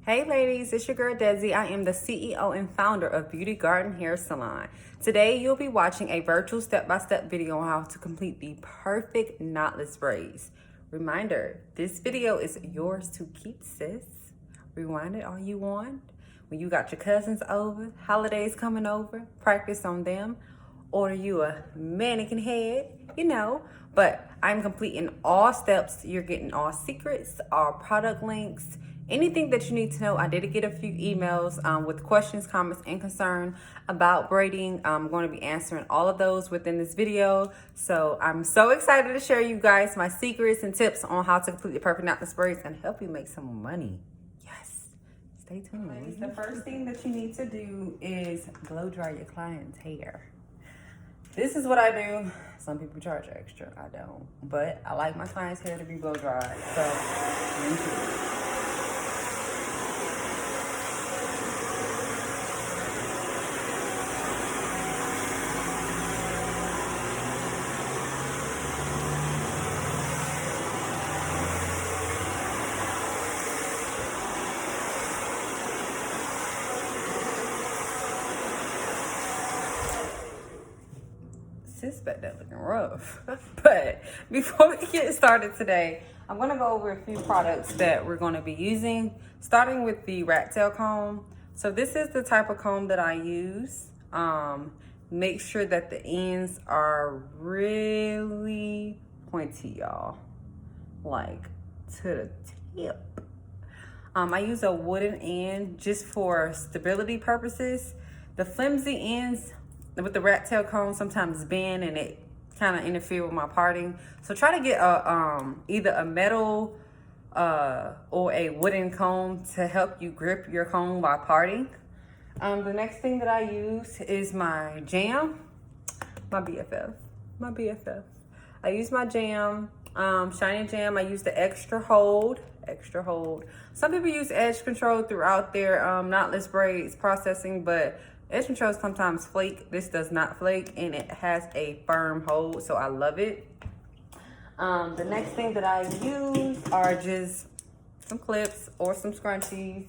Hey ladies, it's your girl Desi. I am the CEO and founder of Beauty Garden Hair Salon. Today you'll be watching a virtual step-by-step video on how to complete the perfect knotless braids. Reminder, this video is yours to keep, sis. Rewind it all you want. When you got your cousins over, holidays coming over, practice on them. Order you a mannequin head, but I'm completing all steps. You're getting all secrets, all product links, anything that you need to know. I did get a few emails with questions, comments, and concern about braiding. I'm going to be answering all of those within this video. So I'm so excited to share you guys my secrets and tips on how to complete the perfect knotless braids and help you make some money. Yes, stay tuned. The first thing that you need to do is blow dry your client's hair. This is what I do. Some people charge extra, I don't. But I like my client's hair to be blow dried, so me too. Sis back there looking rough. But before we get started today, I'm going to go over a few products that we're going to be using, starting with the rat tail comb. So this is the type of comb that I use. Make sure that the ends are really pointy, y'all, like to the tip. I use a wooden end just for stability purposes. The flimsy ends with the rat tail comb sometimes bend and it kind of interfere with my parting. So try to get a either a metal or a wooden comb to help you grip your comb while parting. The next thing that I use is my jam, my BFF. I use my jam, shiny jam. I use the extra hold. Some people use edge control throughout their knotless braids processing, but edge control sometimes flake. This does not flake and it has a firm hold, so I love it. The next thing that I use are just some clips or some scrunchies.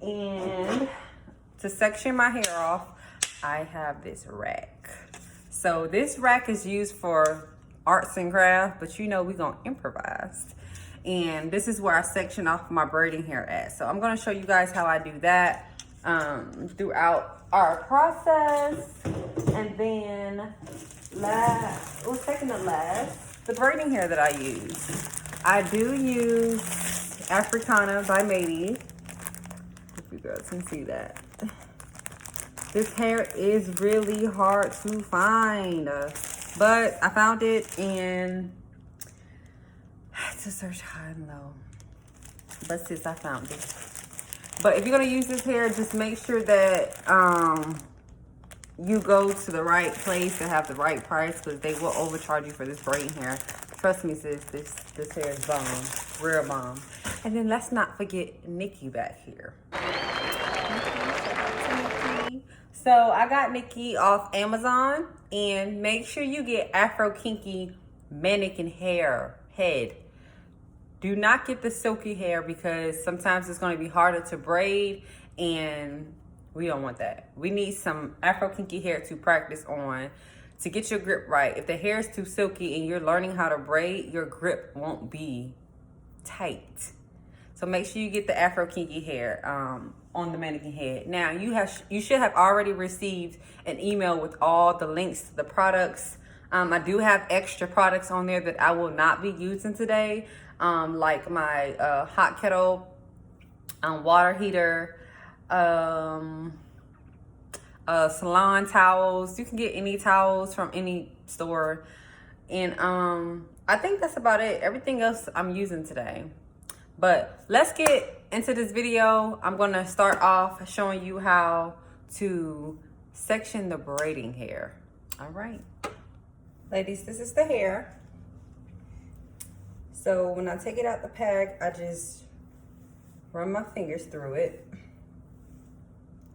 And to section my hair off, I have this rack. So this rack is used for arts and crafts, but we're gonna improvise. And this is where I section off my braiding hair at. So I'm gonna show you guys how I do that throughout our process. And then the braiding hair that I use. I do use Africana by Matey. If you guys can see that. This hair is really hard to find, but I found it and I had to search high and low. But sis, I found it. But if you're gonna use this hair, just make sure that you go to the right place to have the right price, because they will overcharge you for this braiding hair. Trust me, sis, this hair is bomb, real bomb. And then let's not forget Nikki back here. So I got Nikki off Amazon, and make sure you get Afro Kinky mannequin head. Do not get the silky hair, because sometimes it's going to be harder to braid and we don't want that. We need some Afro Kinky hair to practice on to get your grip right. If the hair is too silky and you're learning how to braid, your grip won't be tight. So make sure you get the Afro Kinky hair on the mannequin head. Now you should have already received an email with all the links to the products. I do have extra products on there that I will not be using today. Like my hot kettle, water heater, salon towels. You can get any towels from any store. And I think that's about it. Everything else I'm using today. But let's get into this video. I'm going to start off showing you how to section the braiding hair. All right. Ladies, this is the hair. So when I take it out the pack, I just run my fingers through it.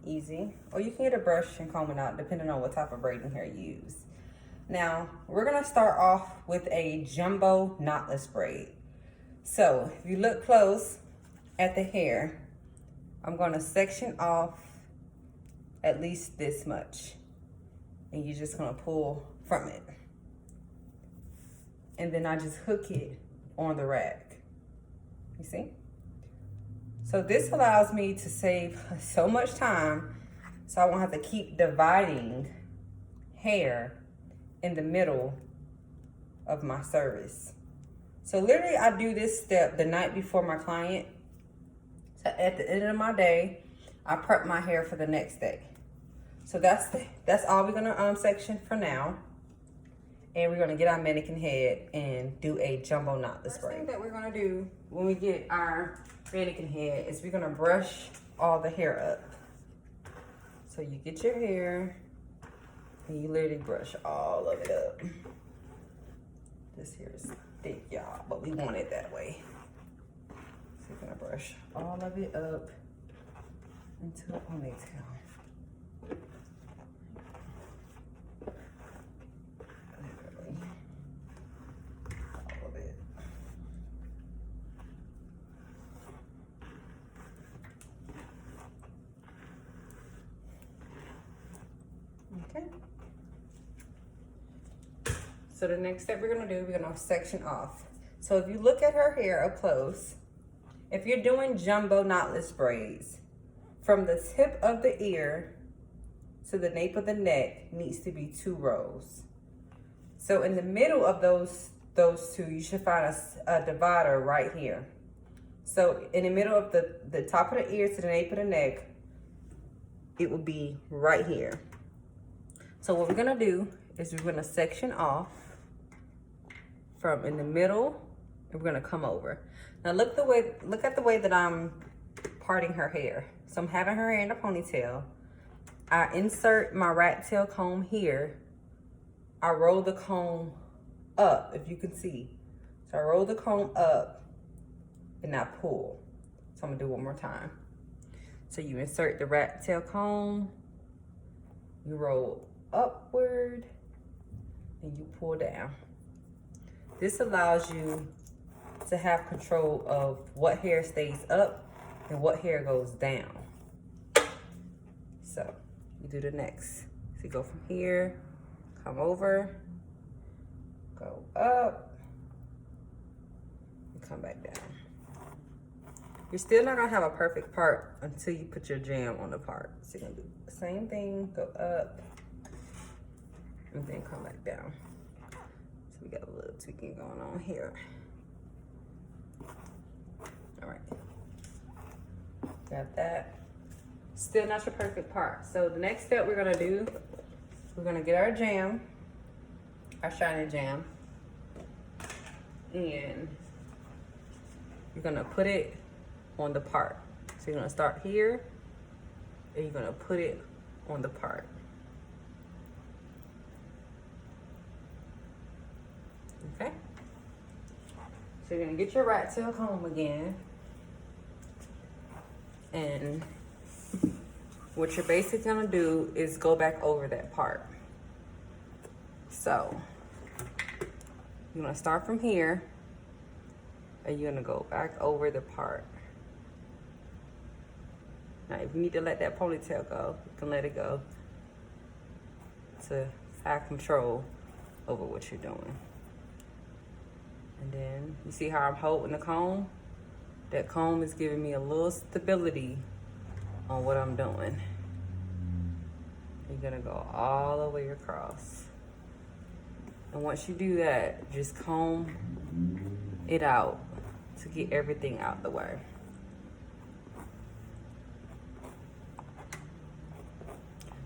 Easy. Or you can get a brush and comb it out, depending on what type of braiding hair you use. Now, we're gonna start off with a jumbo knotless braid. So if you look close at the hair, I'm gonna section off at least this much. And you're just gonna pull from it. And then I just hook it on the rack. You see? So this allows me to save so much time, so I won't have to keep dividing hair in the middle of my service. So literally I do this step the night before my client. So at the end of my day, I prep my hair for the next day. So that's all we're gonna section for now. And we're gonna get our mannequin head and do a jumbo knotless braid. First thing that we're gonna do when we get our mannequin head is we're gonna brush all the hair up. So you get your hair and you literally brush all of it up. This hair is thick, y'all, but we want it that way. So you're gonna brush all of it up into a ponytail. Okay. So the next step we're gonna do, we're gonna section off. So if you look at her hair up close, if you're doing jumbo knotless braids, from the tip of the ear to the nape of the neck needs to be 2 rows. So in the middle of those two, you should find a divider right here. So in the middle of the top of the ear to the nape of the neck, it will be right here. So what we're gonna do is we're gonna section off from in the middle, and we're gonna come over. Now look at the way that I'm parting her hair. So I'm having her hair in a ponytail. I insert my rat tail comb here. I roll the comb up, if you can see. So I roll the comb up and I pull. So I'm gonna do it one more time. So you insert the rat tail comb, you roll upward, and you pull down. This allows you to have control of what hair stays up and what hair goes down. So you do the next. So you go from here, come over, go up, and come back down. You're still not gonna have a perfect part until you put your jam on the part. So you're gonna do the same thing, go up, and then come back down. So we got a little tweaking going on here. All right, got that. Still not your perfect part. So the next step we're gonna do, we're gonna get our jam, our shiny jam, and you're gonna put it on the part. So you're gonna start here, and you're gonna put it on the part. Okay? So you're gonna get your rat tail comb again, and what you're basically gonna do is go back over that part. So you're gonna start from here, and you're gonna go back over the part. Now, if you need to let that ponytail go, you can let it go to have control over what you're doing. And then you see how I'm holding the comb? That comb is giving me a little stability on what I'm doing. You're gonna go all the way across. And once you do that, just comb it out to get everything out the way.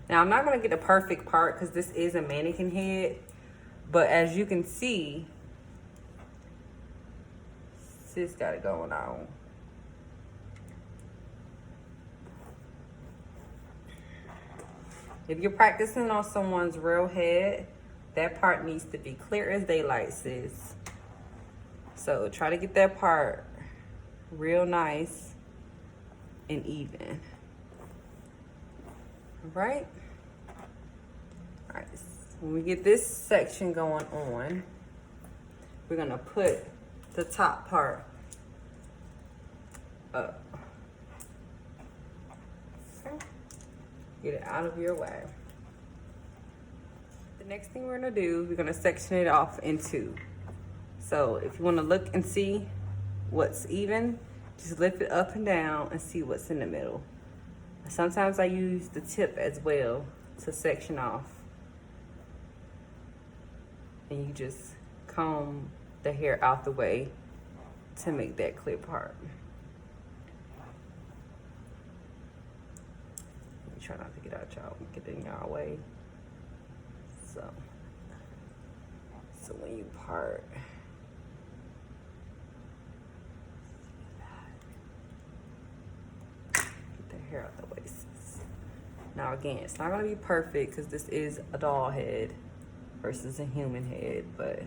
Now I'm not gonna get a perfect part because this is a mannequin head, but as you can see, sis got it going on. If you're practicing on someone's real head, that part needs to be clear as daylight, sis. So try to get that part real nice and even. All right? All right, when we get this section going on, we're gonna put the top part up. Okay. Get it out of your way. The next thing we're gonna do, we're gonna section it off in two. So if you wanna look and see what's even, just lift it up and down and see what's in the middle. Sometimes I use the tip as well to section off. And you just comb the hair out the way to make that clear part. Let me try not to get out y'all, get in y'all way. So when you part, get the hair out the way. Now again, it's not gonna be perfect because this is a doll head versus a human head, but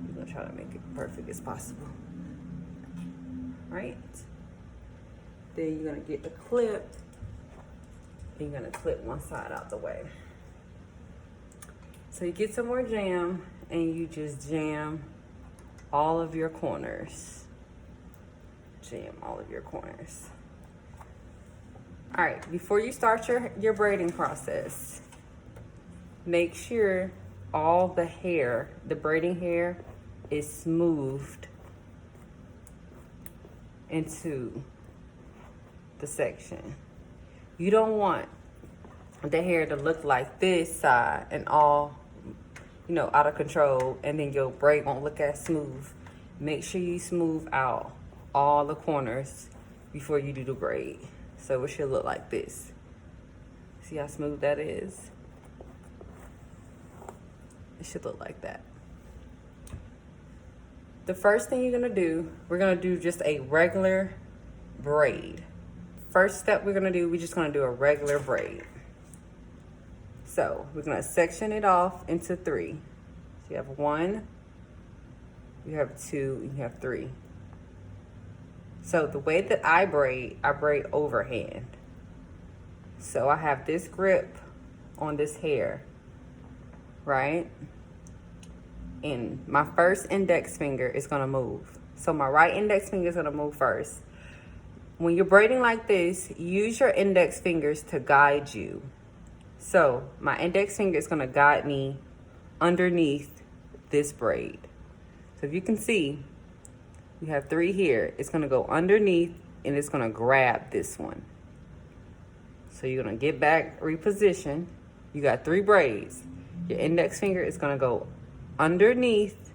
we're gonna try to make it perfect as possible. Right? Then you're gonna get the clip and you're gonna clip one side out the way. So you get some more jam and you just jam all of your corners. Jam all of your corners. All right, before you start your braiding process, make sure all the hair, the braiding hair, is smoothed into the section. You don't want the hair to look like this side and all, you know, out of control, and then your braid won't look as smooth. Make sure you smooth out all the corners before you do the braid. So it should look like this. See how smooth that is? It should look like that. The first thing you're gonna do, we're gonna do just a regular braid. First step we're gonna do, we're just gonna do a regular braid. So we're gonna section it off into three. So you have one, you have two, and you have three. So the way that I braid overhand. So I have this grip on this hair, right? And my first index finger is gonna move. So my right index finger is gonna move first. When you're braiding like this, use your index fingers to guide you. So my index finger is gonna guide me underneath this braid. So if you can see, you have three here. It's gonna go underneath and it's gonna grab this one. So you're gonna get back, reposition. You got three braids. Your index finger is gonna go underneath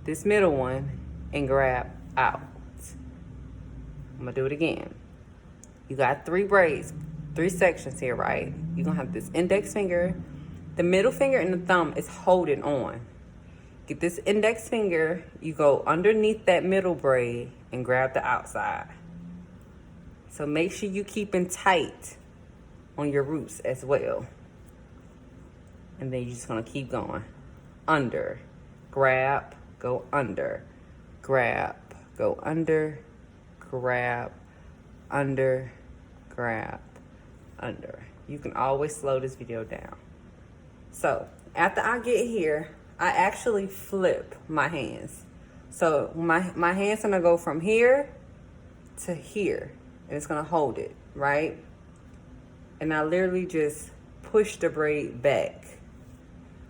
this middle one and grab out. I'm gonna do it again. You got three braids, three sections here, right? You're gonna have this index finger. The middle finger and the thumb is holding on. Get this index finger, you go underneath that middle braid and grab the outside. So make sure you keeping tight on your roots as well. And then you're just gonna keep going. Under, grab, go under, grab, go under, grab, under, grab, under. You can always slow this video down. So after I get here, I actually flip my hands. So my hand's gonna go from here to here, and it's gonna hold it, right? And I literally just push the braid back.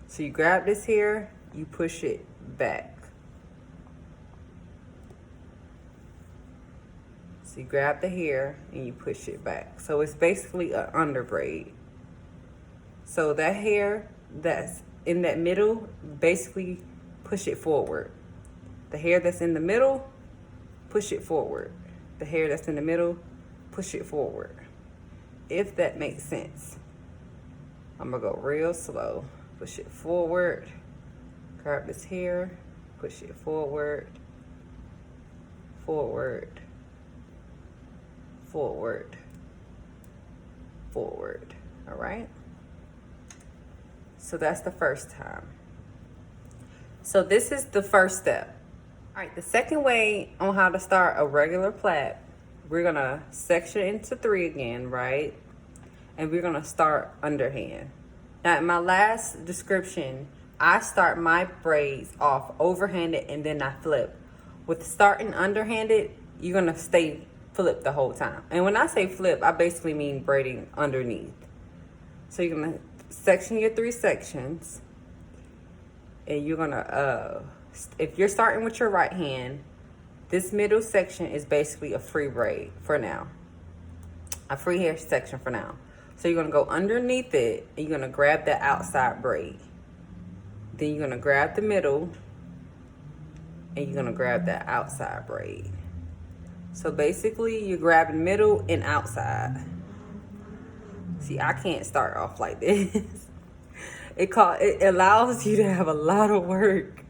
So you grab this here, you push it back. So you grab the hair and you push it back. So it's basically an under braid. So that hair that's in that middle, basically push it forward. The hair that's in the middle, push it forward. The hair that's in the middle, push it forward. If that makes sense. I'm gonna go real slow. Push it forward. Grab this hair, push it forward, forward, forward, forward. All right? So that's the first time. So this is the first step. All right, the second way on how to start a regular plait, we're gonna section into three again, right? And we're gonna start underhand. Now in my last description, I start my braids off overhanded and then I flip. With starting underhanded, you're gonna stay flip the whole time. And when I say flip, I basically mean braiding underneath. So you're gonna section your 3 sections, and you're gonna, if you're starting with your right hand, this middle section is basically a free braid for now, a free hair section for now. So you're gonna go underneath it, and you're gonna grab that outside braid. Then you're gonna grab the middle, and you're gonna grab that outside braid. So basically, you're grabbing middle and outside. See, I can't start off like this. It allows you to have a lot of work.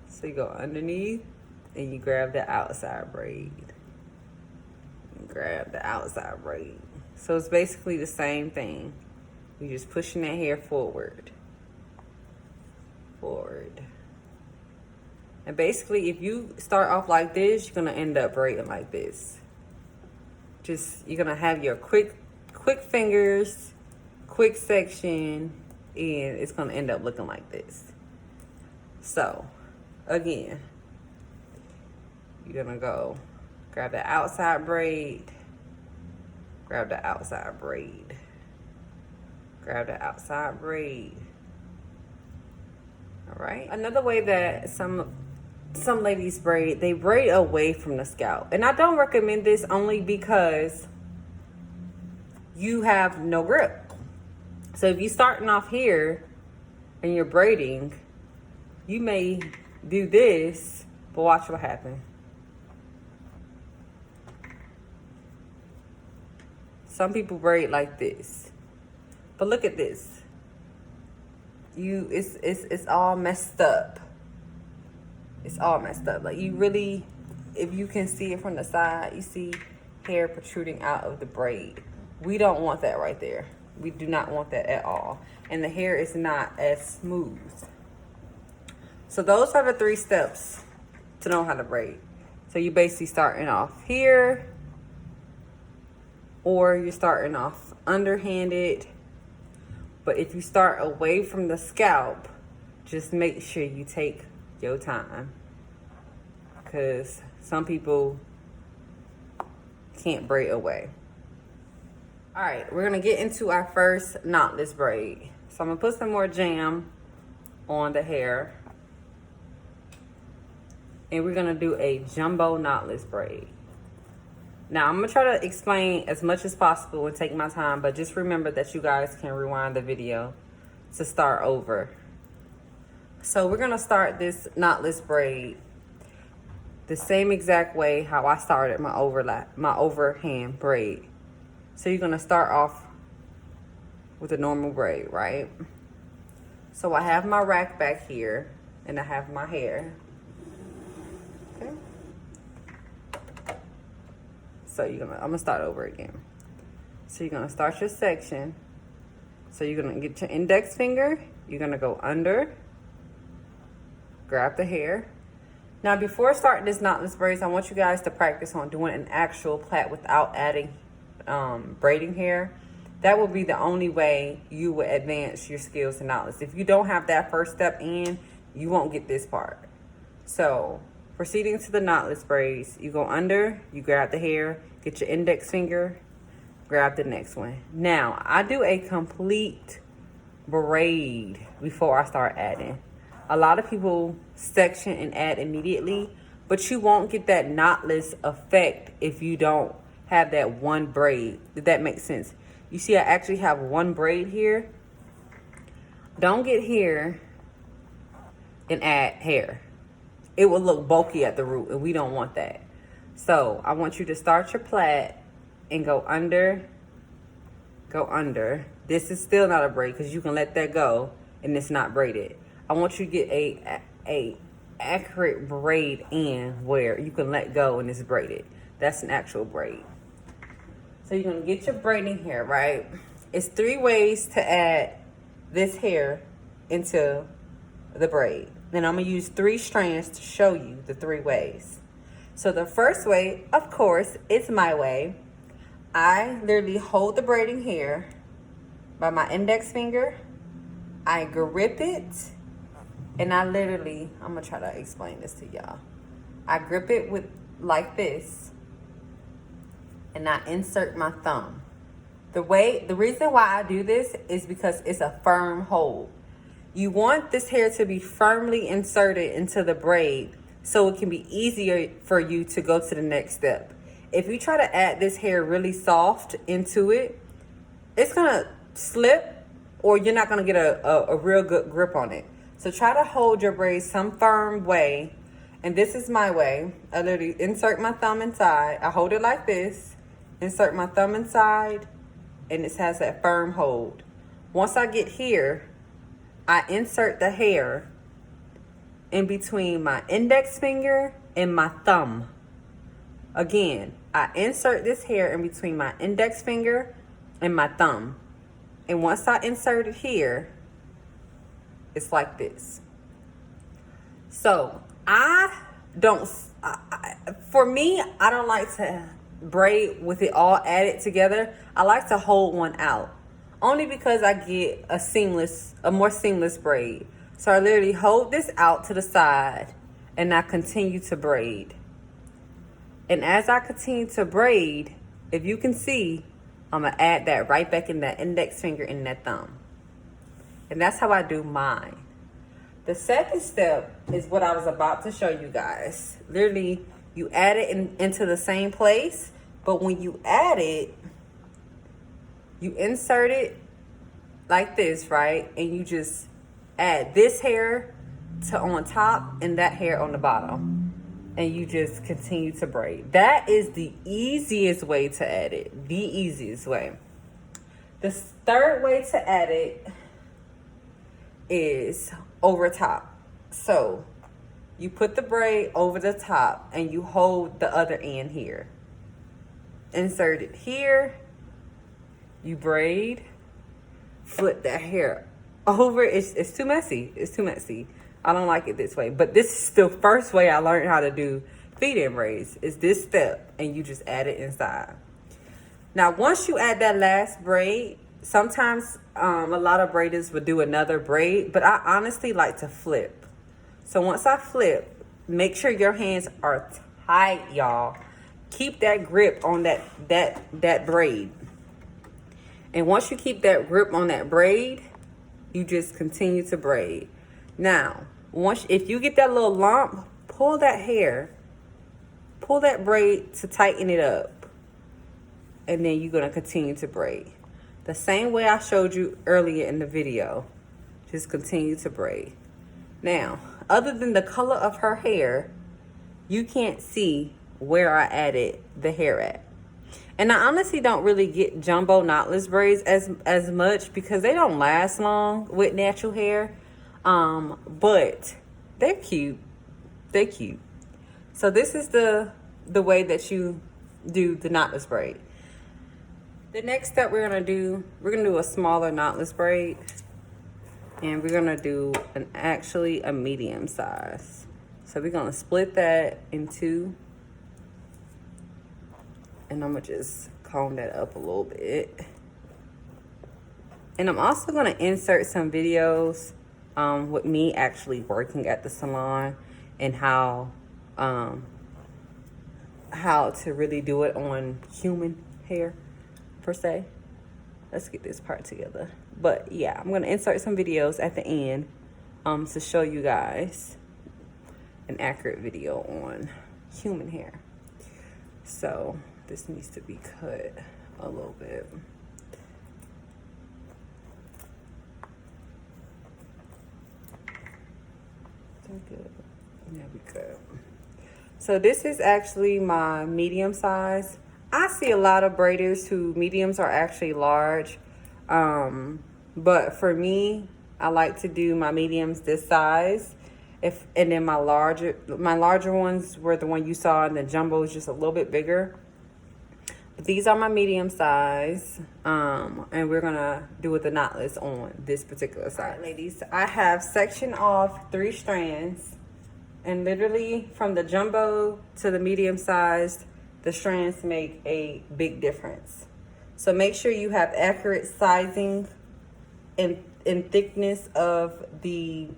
So you go underneath, and you grab the outside braid. Grab the outside braid. So it's basically the same thing. You're just pushing that hair forward. And basically, if you start off like this, you're gonna end up braiding like this. You're gonna have your quick fingers, quick section, and it's gonna end up looking like this. So, again, you're gonna go grab the outside braid, grab the outside braid, grab the outside braid. All right. Another way that some ladies braid, they braid away from the scalp. And I don't recommend this only because you have no grip. So if you're starting off here and you're braiding, you may do this, but watch what happens. Some people braid like this, but look at this. It's all messed up. It's all messed up. Like, you really, if you can see it from the side, you see hair protruding out of the braid. We don't want that right there. We do not want that at all. And the hair is not as smooth. So those are the 3 steps to know how to braid. So you're basically starting off here, or you're starting off underhanded. But if you start away from the scalp, just make sure you take your time, because some people can't braid away. All right, we're gonna get into our first knotless braid. So I'm gonna put some more jam on the hair, and we're gonna do a jumbo knotless braid. Now, I'm gonna try to explain as much as possible and take my time, but just remember that you guys can rewind the video to start over. So we're gonna start this knotless braid the same exact way how I started my overhand braid. So you're gonna start off with a normal braid, right? So I have my rack back here, and I have my hair. Okay. So I'm gonna start over again. So you're gonna start your section. So you're gonna get your index finger, you're gonna go under, grab the hair. Now, before starting this knotless braids, I want you guys to practice on doing an actual plait without adding braiding hair. That will be the only way you will advance your skills in knotless. If you don't have that first step in, you won't get this part. So proceeding to the knotless braids, you go under, you grab the hair, get your index finger, grab the next one. Now, I do a complete braid before I start adding. A lot of people section and add immediately, but you won't get that knotless effect if you don't have that one braid. Did that make sense? You see, I actually have one braid here. Don't get here and add hair. It will look bulky at the root, and we don't want that. So I want you to start your plait and go under, go under. This is still not a braid because you can let that go and it's not braided. I want you to get a accurate braid in where you can let go and it's braided. That's an actual braid. So you're gonna get your braiding hair, right? It's 3 ways to add this hair into the braid. Then I'm gonna use 3 strands to show you the 3 ways. So the first way, of course, is my way. I literally hold the braiding hair by my index finger. I grip it, and I literally, I'm gonna try to explain this to y'all. I grip it with like this, and I insert my thumb. The reason why I do this is because it's a firm hold. You want this hair to be firmly inserted into the braid so it can be easier for you to go to the next step. If you try to add this hair really soft into it, it's gonna slip, or you're not gonna get a real good grip on it. So try to hold your braids some firm way. And this is my way. I literally insert my thumb inside. I hold it like this, insert my thumb inside, and it has that firm hold. Once I get here, I insert the hair in between my index finger and my thumb. Again, I insert this hair in between my index finger and my thumb. And once I insert it here, it's like this. So for me, I don't like to braid with it all added together. I like to hold one out, only because I get a more seamless braid. So I literally hold this out to the side and I continue to braid. And as I continue to braid, if you can see, I'm gonna add that right back in that index finger and that thumb. And that's how I do mine. The second step is what I was about to show you guys. Literally, you add it into the same place, but when you add it, you insert it like this, right? And you just add this hair to on top and that hair on the bottom. And you just continue to braid. That is the easiest way to add it. The easiest way. The third way to add it is over top. So you put the braid over the top and you hold the other end here. Insert it here. You braid. Flip that hair over. It's too messy. It's too messy. I don't like it this way. But this is the first way I learned how to do feed-in braids. Is this step, and you just add it inside. Now, once you add that last braid, sometimes a lot of braiders would do another braid, but I honestly like to flip. So once I flip, make sure your hands are tight, y'all. Keep that grip on that braid. And once you keep that grip on that braid, you just continue to braid. Now, if you get that little lump, pull that braid to tighten it up. And then you're going to continue to braid. The same way I showed you earlier in the video. Just continue to braid. Now, other than the color of her hair, you can't see where I added the hair at. And I honestly don't really get jumbo knotless braids as much because they don't last long with natural hair. But they're cute. They're cute. So this is the way that you do the knotless braid. The next step we're gonna do a smaller knotless braid, and we're gonna do actually a medium size. So we're gonna split that in two, and I'm gonna just comb that up a little bit. And I'm also gonna insert some videos with me actually working at the salon and how to really do it on human hair per se. Let's get this part together. But yeah, I'm gonna insert some videos at the end to show you guys an accurate video on human hair. So this needs to be cut a little bit. Good. Yeah, we good. So this is actually my medium size. I see a lot of braiders who mediums are actually large. But for me, I like to do my mediums this size. And then my larger ones were the one you saw, and the jumbo is just a little bit bigger. But these are my medium size. And we're gonna do with the knotless on this particular size. All right, ladies, I have sectioned off 3 strands, and literally from the jumbo to the medium sized, the strands make a big difference. So make sure you have accurate sizing and thickness of the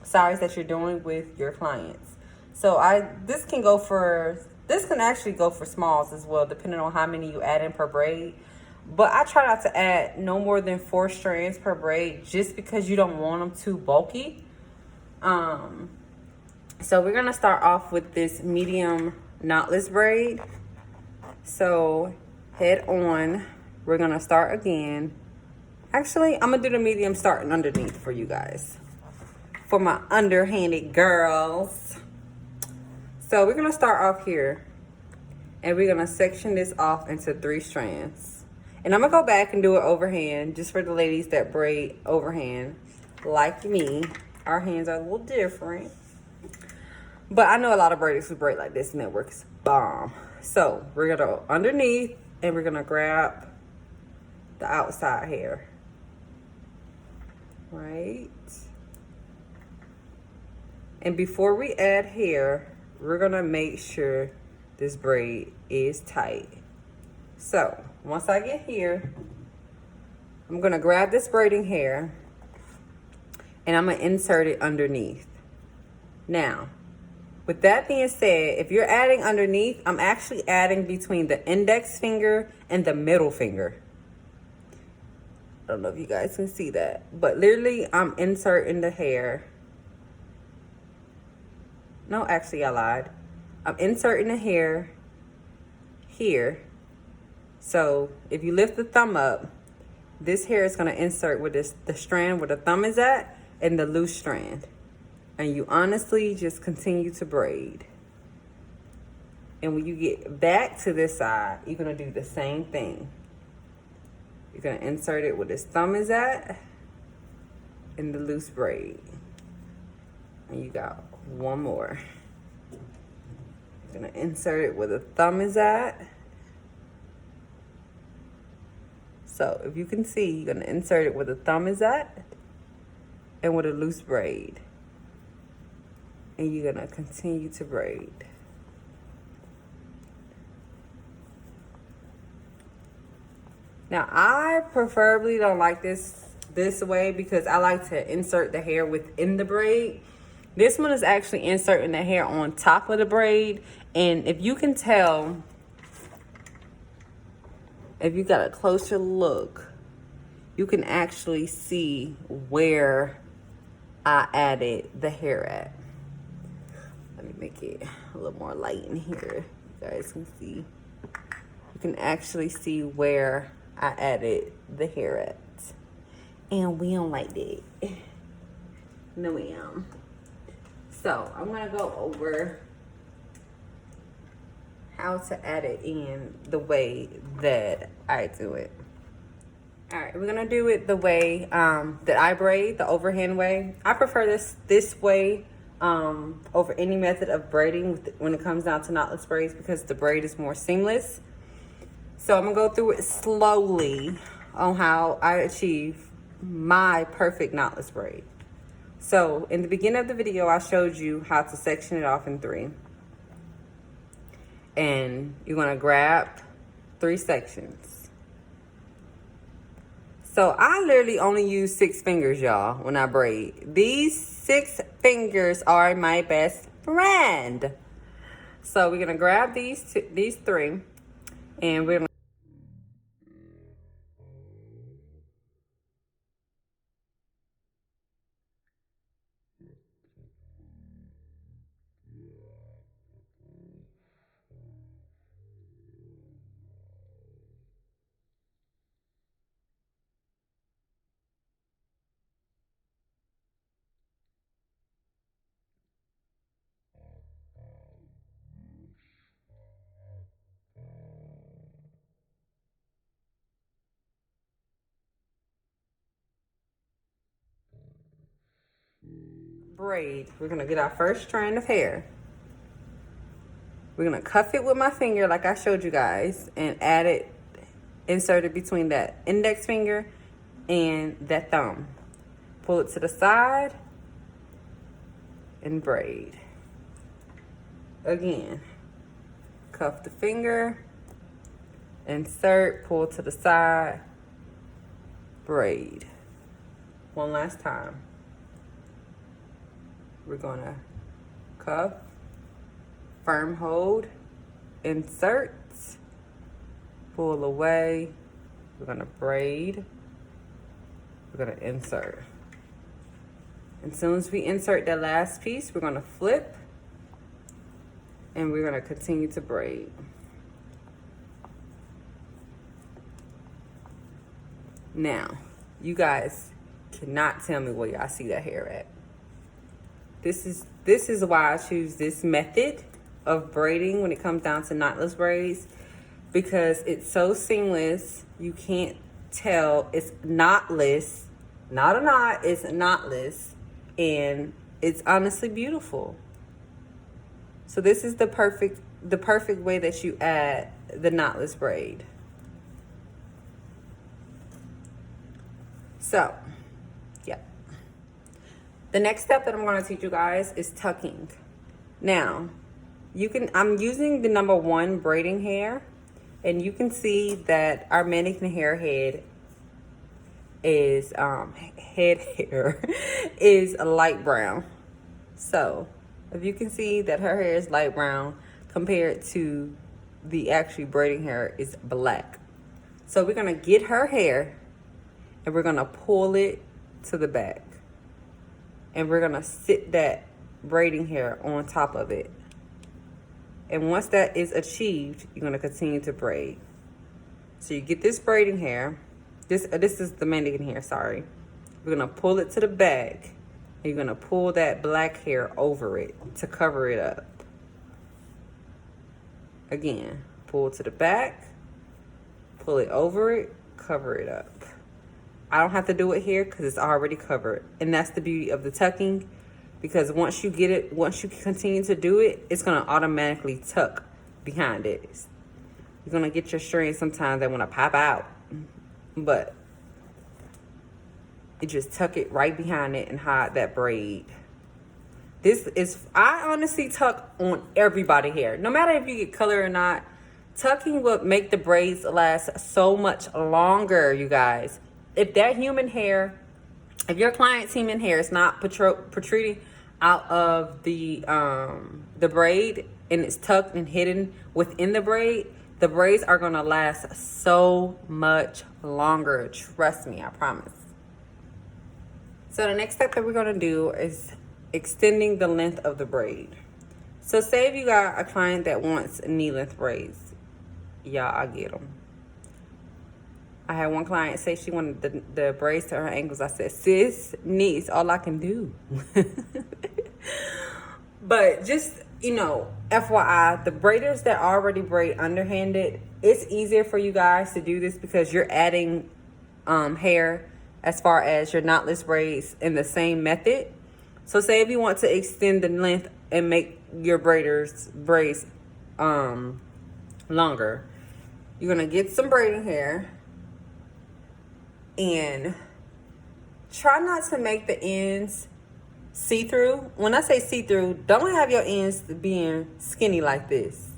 size that you're doing with your clients. So this can actually go for smalls as well, depending on how many you add in per braid. But I try not to add no more than 4 strands per braid, just because you don't want them too bulky. So we're gonna start off with this medium knotless braid. So head on, we're gonna start again. Actually, I'm gonna do the medium starting underneath for you guys, for my underhanded girls. So we're gonna start off here, and we're gonna section this off into 3 strands. And I'm gonna go back and do it overhand, just for the ladies that braid overhand like me. Our hands are a little different, but I know a lot of braiders who braid like this, and it works bomb. So we're gonna go underneath, and we're gonna grab the outside hair, right? And before we add hair, we're gonna make sure this braid is tight. So once I get here, I'm gonna grab this braiding hair, and I'm gonna insert it underneath. Now, with that being said, if you're adding underneath, I'm actually adding between the index finger and the middle finger. I don't know if you guys can see that, but literally I'm inserting the hair. No, actually I lied. I'm inserting the hair here. So if you lift the thumb up, this hair is gonna insert with the strand where the thumb is at, and the loose strand. And you honestly just continue to braid. And when you get back to this side, you're gonna do the same thing. You're gonna insert it where this thumb is at, in the loose braid. And you got one more. You're gonna insert it where the thumb is at. So if you can see, you're gonna insert it where the thumb is at and with a loose braid. And you're gonna continue to braid. Now, I preferably don't like this way, because I like to insert the hair within the braid. This one is actually inserting the hair on top of the braid. And if you can tell, if you got a closer look, you can actually see where I added the hair at. Let me make it a little more light in here. You guys can see. You can actually see where I added the hair at. And we don't like that. No, ma'am. So I'm gonna go over how to add it in the way that I do it. All right, we're gonna do it the way that I braid, the overhand way. I prefer this way over any method of braiding when it comes down to knotless braids, because the braid is more seamless. So I'm gonna go through it slowly on how I achieve my perfect knotless braid. So in the beginning of the video, I showed you how to section it off in 3. And you're gonna grab 3 sections. So I literally only use 6 fingers, y'all, when I braid. These 6 fingers are my best friend. So we're gonna grab these 3, and we're gonna braid. We're gonna get our first strand of hair. We're gonna cuff it with my finger like I showed you guys, and add it, insert it between that index finger and that thumb. Pull it to the side and braid. Again, cuff the finger, insert, pull to the side, braid. One last time. We're gonna cuff, firm hold, insert, pull away. We're gonna braid. We're gonna insert. As soon as we insert that last piece, we're gonna flip and we're gonna continue to braid. Now, you guys cannot tell me where y'all see that hair at. This is why I choose this method of braiding when it comes down to knotless braids, because it's so seamless. You can't tell. It's knotless, not a knot, it's knotless, and it's honestly beautiful. So this is the perfect way that you add the knotless braid. So, yeah. The next step that I'm going to teach you guys is tucking. Now, I'm using the number 1 braiding hair, and you can see that our mannequin hair head is hair is a light brown. So, if you can see that her hair is light brown compared to the actually braiding hair is black. So we're going to get her hair and we're going to pull it to the back. And we're going to sit that braiding hair on top of it. And once that is achieved, you're going to continue to braid. So you get this braiding hair. This is the mannequin hair, sorry. We're going to pull it to the back. And you're going to pull that black hair over it to cover it up. Again, pull to the back. Pull it over it. Cover it up. I don't have to do it here because it's already covered. And that's the beauty of the tucking. Because once you get it, once you continue to do it, it's going to automatically tuck behind it. You're going to get your strands sometimes that want to pop out. But you just tuck it right behind it and hide that braid. I honestly tuck on everybody's hair. No matter if you get color or not, tucking will make the braids last so much longer, you guys. If that human hair, if your client's human hair is not protruding out of the braid and it's tucked and hidden within the braids are gonna last so much longer. Trust me, I promise. So the next step that we're gonna do is extending the length of the braid. So say if you got a client that wants knee length braids, y'all, I get them. I had one client say she wanted the braids to her ankles. I said, sis, knees, all I can do. But just, FYI, the braiders that already braid underhanded, it's easier for you guys to do this because you're adding hair as far as your knotless braids in the same method. So say if you want to extend the length and make your braids longer, you're going to get some braiding hair. And try not to make the ends see-through. When I say see-through, don't have your ends being skinny like this.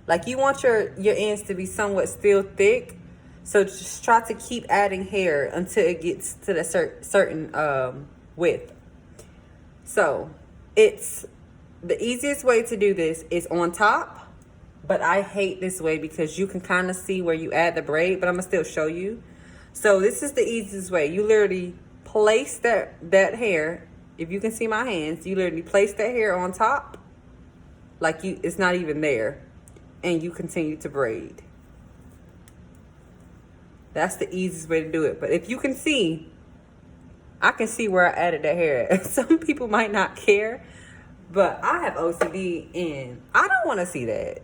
Like you want your ends to be somewhat still thick. So just try to keep adding hair until it gets to the certain width. So it's the easiest way to do this is on top. But I hate this way because you can kind of see where you add the braid. But I'm going to still show you. So this is the easiest way. You literally place that hair. If you can see my hands, you literally place that hair on top like it's not even there, and you continue to braid. That's the easiest way to do it. But if you can see, I can see where I added that hair. Some people might not care, but I have OCD and I don't want to see that.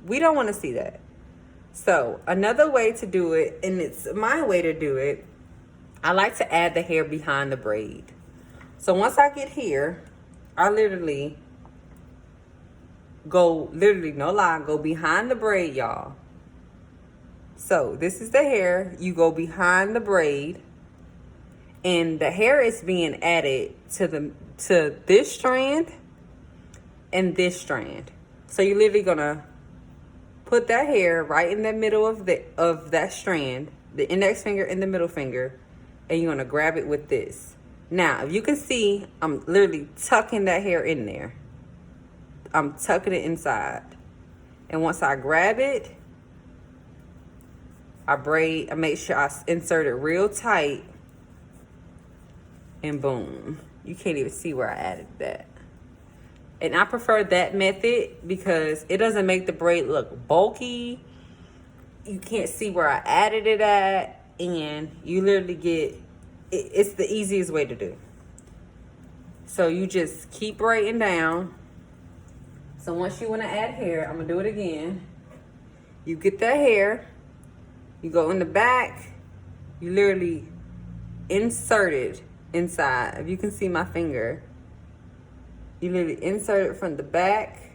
We don't want to see that. So another way to do it, and it's my way to do it, I like to add the hair behind the braid. So once I get here, I literally, no lie, go behind the braid, y'all. So this is the hair. You go behind the braid, and the hair is being added to this strand and this strand. So you're literally gonna put that hair right in the middle of that strand, the index finger and the middle finger, and you're gonna grab it with this. Now, if you can see, I'm literally tucking that hair in there. I'm tucking it inside. And once I grab it, I make sure I insert it real tight. And boom. You can't even see where I added that. And I prefer that method because it doesn't make the braid look bulky. You can't see where I added it at. And you literally get, it's the easiest way to do. So you just keep braiding down. So once you want to add hair, I'm going to do it again. You get that hair. You go in the back. You literally insert it inside. If you can see my finger. You literally insert it from the back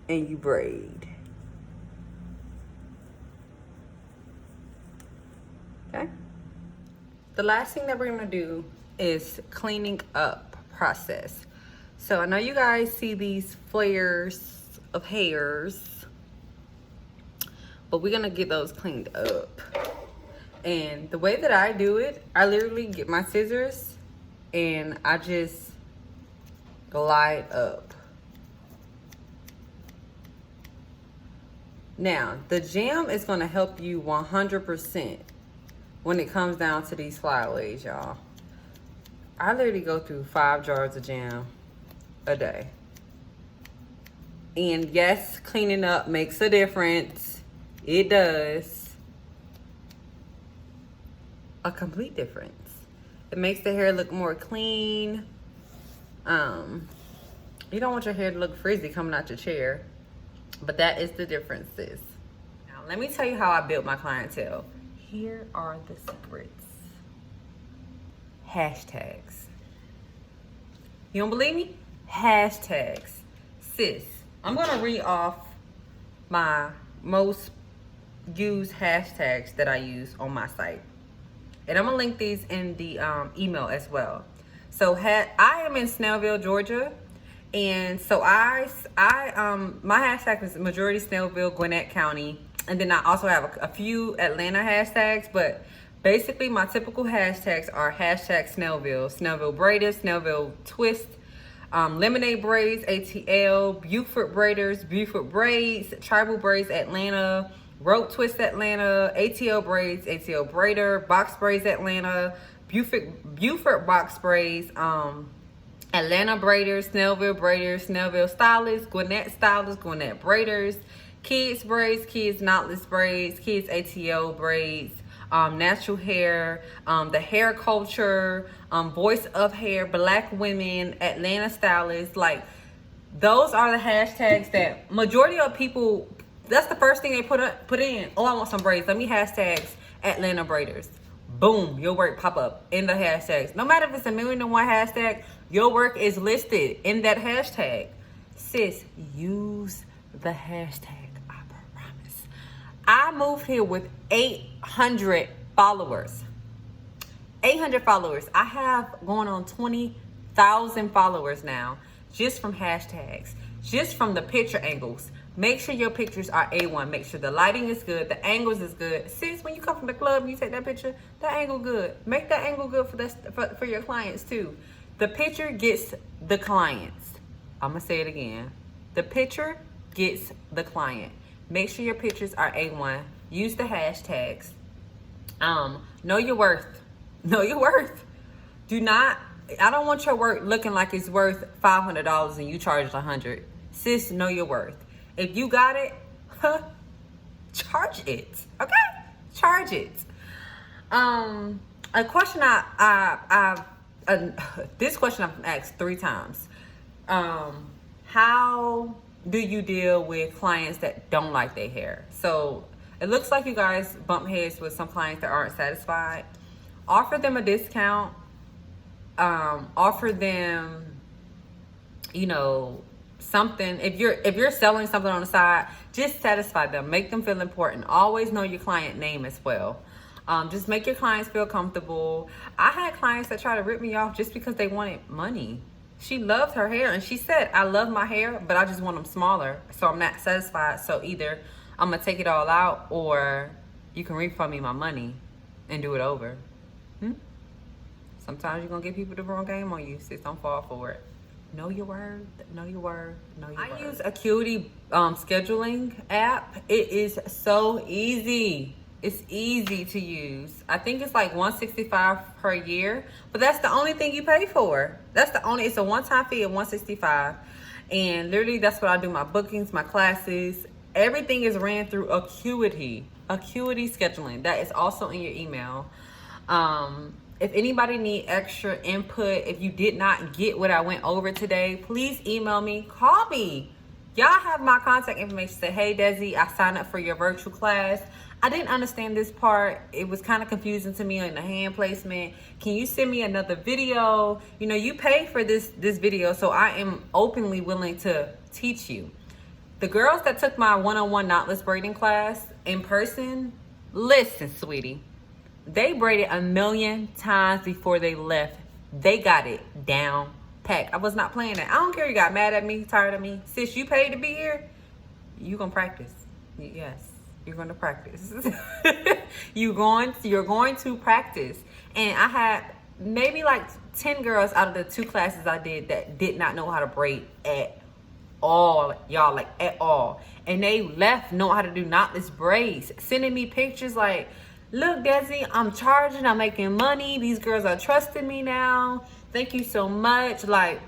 and you braid. Okay? The last thing that we're gonna do is cleaning up process. So I know you guys see these flares of hairs, but we're gonna get those cleaned up. And the way that I do it, I literally get my scissors and I just glide up. Now, the jam is gonna help you 100% when it comes down to these flyaways, y'all. I literally go through 5 jars of jam a day. And yes, cleaning up makes a difference. It does. A complete difference. It makes the hair look more clean. You don't want your hair to look frizzy coming out your chair, but that is the differences. Now, let me tell you how I built my clientele. Here are the secrets. Hashtags. You don't believe me? Hashtags. Sis, I'm gonna read off my most used hashtags that I use on my site. And I'm gonna link these in the email as well. So I am in Snellville, Georgia. And so my hashtag is majority Snellville, Gwinnett County. And then I also have a few Atlanta hashtags, but basically my typical hashtags are hashtag Snellville, Snellville Braiders, Snellville Twist, Lemonade Braids, ATL, Buford Braiders, Buford Braids, Tribal Braids Atlanta, Rope Twist Atlanta, ATL Braids, ATL Braider, Box Braids Atlanta, Buford Box Braids, Atlanta Braiders, Snellville Braiders, Snellville Stylists, Gwinnett Stylists, Gwinnett Braiders, Kids Braids, Kids Knotless Braids, Kids ATL Braids, Natural Hair, The Hair Culture, Voice of Hair, Black Women, Atlanta Stylists. Like, those are the hashtags that majority of people, that's the first thing they put in. Oh, I want some braids. Let me hashtags Atlanta Braiders. Boom, your work pop up in the hashtags. No matter if it's 1,000,001 hashtag, your work is listed in that hashtag. Sis, use the hashtag. I promise. I moved here with 800 followers. 800 followers. I have going on 20,000 followers now, just from hashtags, just from the picture angles. Make sure your pictures are A1. Make sure the lighting is good, the angles is good. Sis, when you come from the club and you take that picture, that angle good. Make that angle good for your clients too. The picture gets the clients. I'm gonna say it again. The picture gets the client. Make sure your pictures are A1. Use the hashtags. Know your worth. Know your worth. I don't want your work looking like it's worth $500 and you charge $100. Sis, know your worth. If you got it, charge it. Okay? Charge it. A question this question I've asked 3 times. How do you deal with clients that don't like their hair? So it looks like you guys bump heads with some clients that aren't satisfied. Offer them a discount. Offer them, something. If you're selling something on the side, just satisfy them. Make them feel important. Always know your client name as well. Just make your clients feel comfortable. I had clients that try to rip me off just because they wanted money. She loved her hair and she said, I love my hair, but I just want them smaller, so I'm not satisfied. So either I'm gonna take it all out or you can refund me my money and do it over. Sometimes you're gonna get people the wrong game on you, sis. Don't fall for it. Know your word, know your word, know your word. I use Acuity scheduling app. It is so easy. It's easy to use. I think it's like $165 per year, but that's the only thing you pay for. It's a one-time fee of $165. And literally that's what I do, my bookings, my classes. Everything is ran through Acuity scheduling. That is also in your email. If anybody need extra input, if you did not get what I went over today, please email me, call me. Y'all have my contact information. Say, hey, Desi, I signed up for your virtual class. I didn't understand this part. It was kind of confusing to me on the hand placement. Can you send me another video? You know, you pay for this video, so I am openly willing to teach you. The girls that took my one-on-one knotless braiding class in person, listen, sweetie. They braided 1,000,000 times before they left. They got it down packed. I was not playing that. I don't care you got mad at me, tired of me. Sis, you paid to be here. You gonna practice. Yes, you're gonna practice. you're going to practice. And I had maybe like 10 girls out of the 2 classes I did that did not know how to braid at all, y'all, like at all. And they left knowing how to do knotless braids, sending me pictures like, look, Desi, I'm charging, I'm making money. These girls are trusting me now. Thank you so much. Like,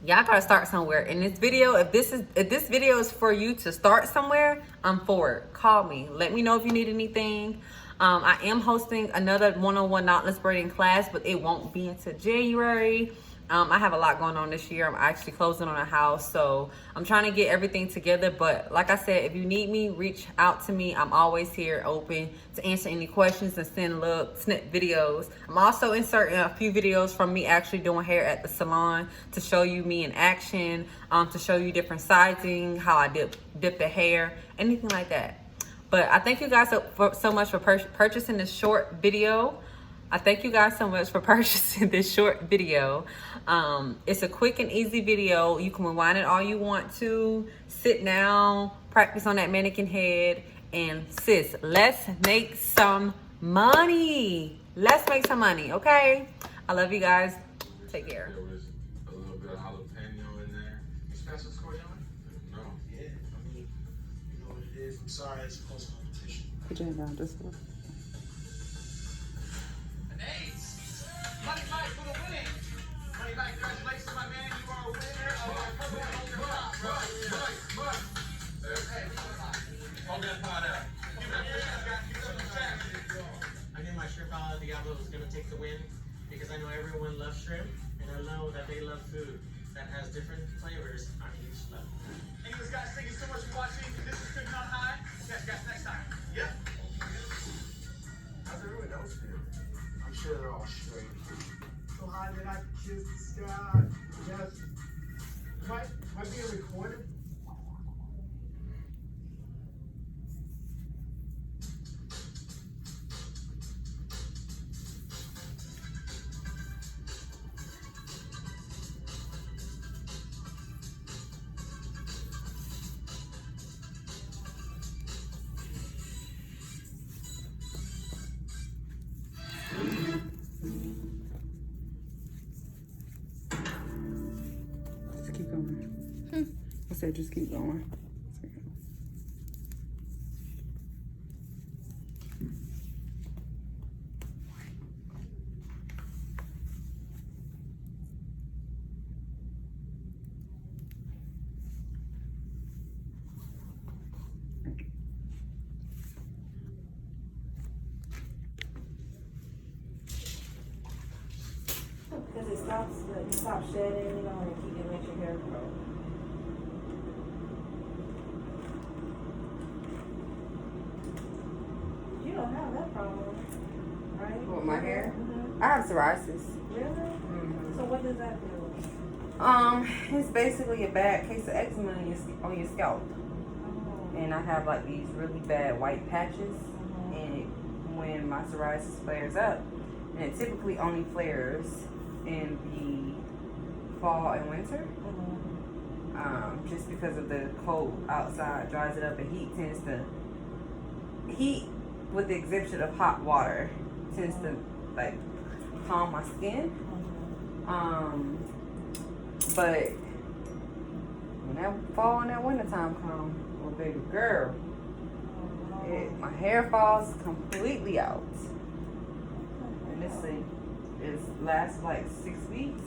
y'all gotta start somewhere. In this video, if this video is for you to start somewhere, I'm for it. Call me. Let me know if you need anything. I am hosting another one-on-one knotless braiding class, but it won't be until January. I have a lot going on this year. I'm actually closing on a house, so I'm trying to get everything together. But like I said, if you need me, reach out to me. I'm always here, open to answer any questions and send snip videos. I'm also inserting a few videos from me actually doing hair at the salon to show you me in action, to show you different sizing, how I dip the hair, anything like that. But I thank you guys so much for purchasing this short video. It's a quick and easy video. You can rewind it all you want to. Sit down, practice on that mannequin head, and sis, let's make some money. Let's make some money, okay? I love you guys. Take care. There was a little bit of jalapeno in there. You special score, John? No. Yeah, I mean, you know what it is. I'm sorry, it's a close competition. Put your hand down, just a little. Money Mike for the winning. Money Mike, congratulations, my man. You are a winner of our program. Hey, hold that pot up. I knew my shrimp a la Diablo was going to take the win because I know everyone loves shrimp and I know that they love food that has different flavors on each level. Anyways, guys, thank you so much for watching. This is Good Not High. Catch you guys next time. Yep. How's everyone else feeling? I'm sure they're all straight. So high that I can kiss the sky. Yes. Am I being recorded? Just keep going. I said just keep going. Because it stops shedding, you know, and it makes your hair grow. You don't have that problem, right? With my hair? Mm-hmm. I have psoriasis. Really? Mm-hmm. So what does that do? It's basically a bad case of eczema on your scalp. Oh. And I have like these really bad white patches. And when my psoriasis flares up, and it typically only flares in the fall and winter, just because of the cold outside dries it up, and heat with the exception of hot water tends to like calm my skin. But when that fall and that winter time come, well, baby girl, my hair falls completely out. And this thing lasts like 6 weeks.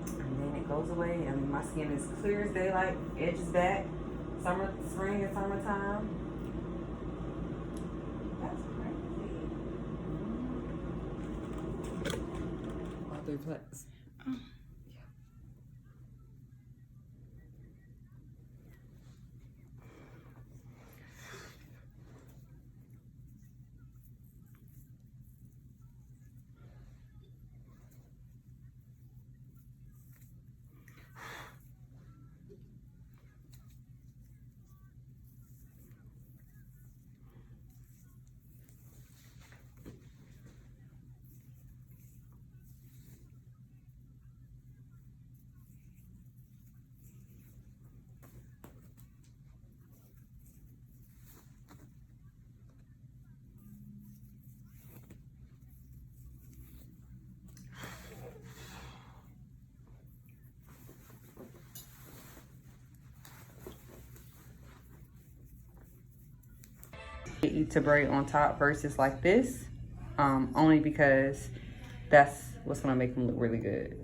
And then it goes away. I mean, my skin is clear as daylight, edges back, spring and summertime. That's crazy. All 3 plaits. To braid on top versus like this, only because that's what's gonna make them look really good.